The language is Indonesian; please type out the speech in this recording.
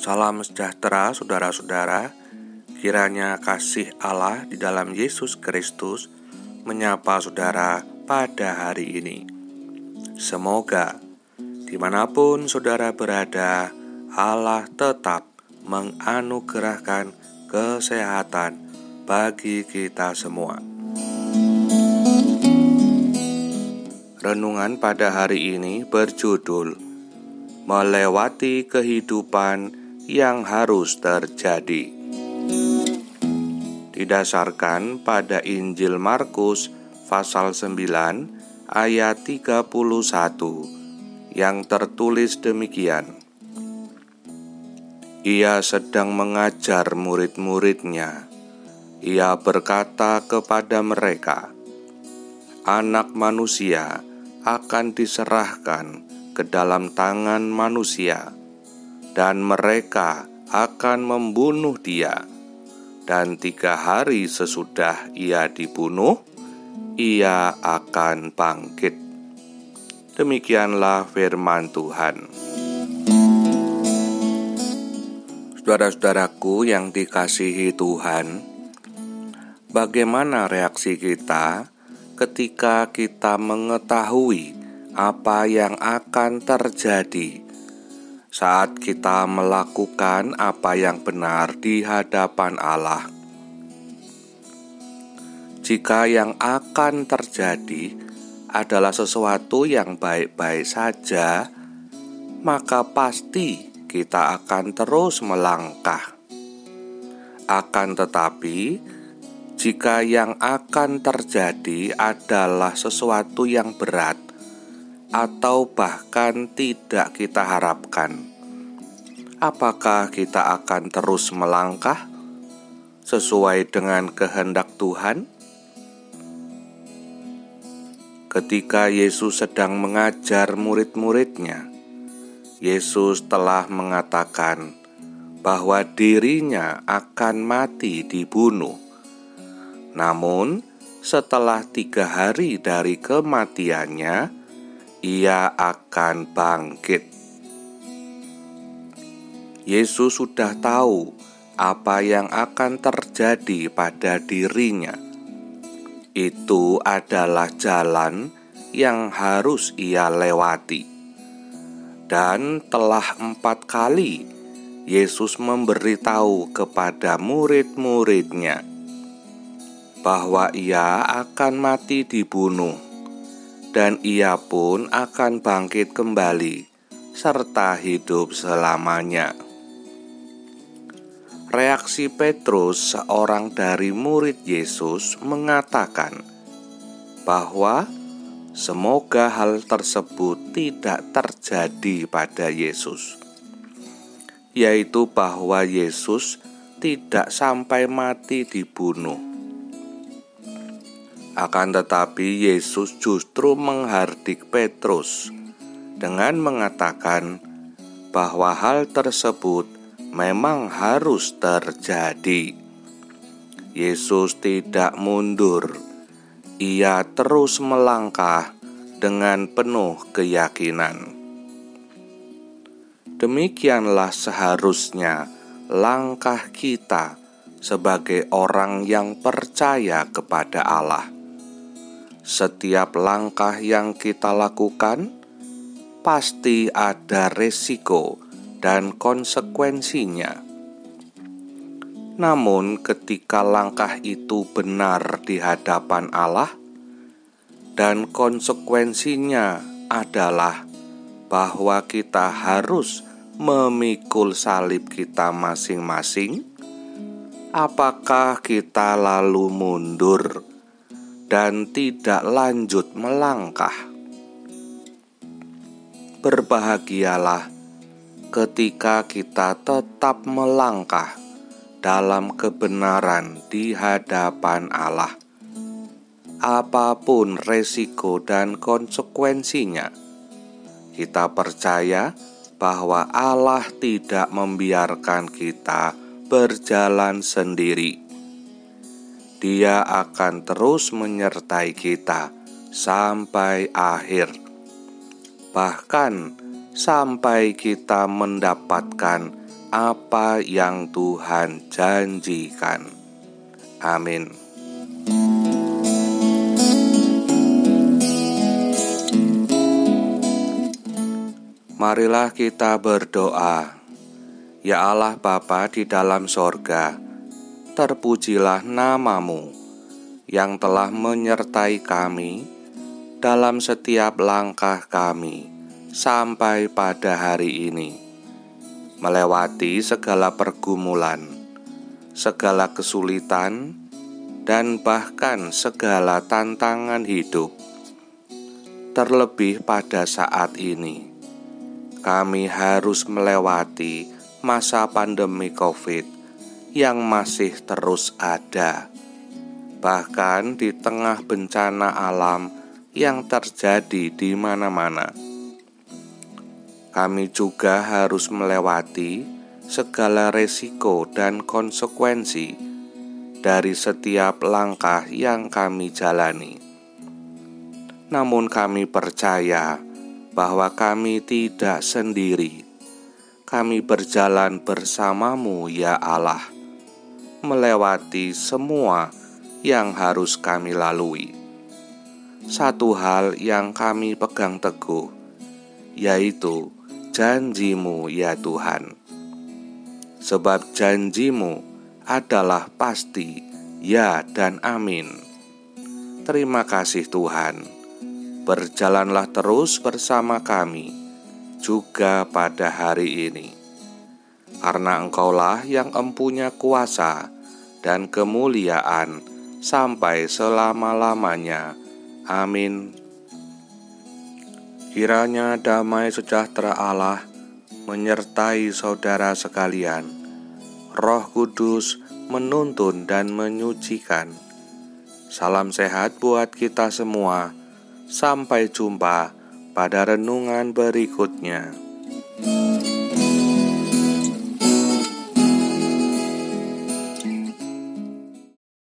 Salam sejahtera saudara-saudara, kiranya kasih Allah di dalam Yesus Kristus menyapa saudara pada hari ini. Semoga dimanapun saudara berada, Allah tetap menganugerahkan kesehatan bagi kita semua. Renungan pada hari ini berjudul Melewati Kehidupan yang harus terjadi. Didasarkan pada Injil Markus pasal 9 ayat 31 yang tertulis demikian. Ia sedang mengajar murid-muridnya. Ia berkata kepada mereka, Anak manusia akan diserahkan ke dalam tangan manusia, dan mereka akan membunuh dia, dan 3 hari sesudah ia dibunuh, ia akan bangkit. Demikianlah firman Tuhan. Saudara-saudaraku yang dikasihi Tuhan, bagaimana reaksi kita ketika kita mengetahui apa yang akan terjadi saat kita melakukan apa yang benar di hadapan Allah? Jika yang akan terjadi adalah sesuatu yang baik-baik saja, maka pasti kita akan terus melangkah. Akan tetapi, jika yang akan terjadi adalah sesuatu yang berat atau bahkan tidak kita harapkan, apakah kita akan terus melangkah sesuai dengan kehendak Tuhan? Ketika Yesus sedang mengajar murid-muridnya, Yesus telah mengatakan bahwa dirinya akan mati dibunuh. Namun, setelah 3 hari dari kematiannya, ia akan bangkit. Yesus sudah tahu apa yang akan terjadi pada dirinya. Itu adalah jalan yang harus ia lewati. Dan telah 4 kali Yesus memberitahu kepada murid-muridnya bahwa ia akan mati dibunuh, dan ia pun akan bangkit kembali serta hidup selamanya. Reaksi Petrus, seorang dari murid Yesus, mengatakan bahwa semoga hal tersebut tidak terjadi pada Yesus, yaitu bahwa Yesus tidak sampai mati dibunuh. Akan tetapi Yesus justru menghardik Petrus dengan mengatakan bahwa hal tersebut memang harus terjadi. Yesus tidak mundur. Ia terus melangkah dengan penuh keyakinan. Demikianlah seharusnya langkah kita sebagai orang yang percaya kepada Allah. Setiap langkah yang kita lakukan pasti ada resiko dan konsekuensinya. Namun ketika langkah itu benar di hadapan Allah dan konsekuensinya adalah bahwa kita harus memikul salib kita masing-masing, apakah kita lalu mundur dan tidak lanjut melangkah? Berbahagialah ketika kita tetap melangkah dalam kebenaran di hadapan Allah. Apapun resiko dan konsekuensinya, kita percaya bahwa Allah tidak membiarkan kita berjalan sendiri. Dia akan terus menyertai kita sampai akhir. Bahkan sampai kita mendapatkan apa yang Tuhan janjikan. Amin. Marilah kita berdoa. Ya Allah Bapa di dalam sorga, terpujilah nama-Mu yang telah menyertai kami dalam setiap langkah kami sampai pada hari ini, melewati segala pergumulan, segala kesulitan, dan bahkan segala tantangan hidup. Terlebih pada saat ini, kami harus melewati masa pandemi COVID yang masih terus ada, bahkan di tengah bencana alam yang terjadi di mana-mana. Kami juga harus melewati segala resiko dan konsekuensi dari setiap langkah yang kami jalani. Namun kami percaya bahwa kami tidak sendiri. Kami berjalan bersama-Mu ya Allah, melewati semua yang harus kami lalui. Satu hal yang kami pegang teguh, yaitu janji-Mu ya Tuhan. Sebab janji-Mu adalah pasti ya dan amin. Terima kasih Tuhan. Berjalanlah terus bersama kami juga pada hari ini, karena Engkaulah yang empunya kuasa dan kemuliaan sampai selama-lamanya. Amin. Kiranya damai sejahtera Allah menyertai saudara sekalian. Roh Kudus menuntun dan menyucikan. Salam sehat buat kita semua. Sampai jumpa pada renungan berikutnya.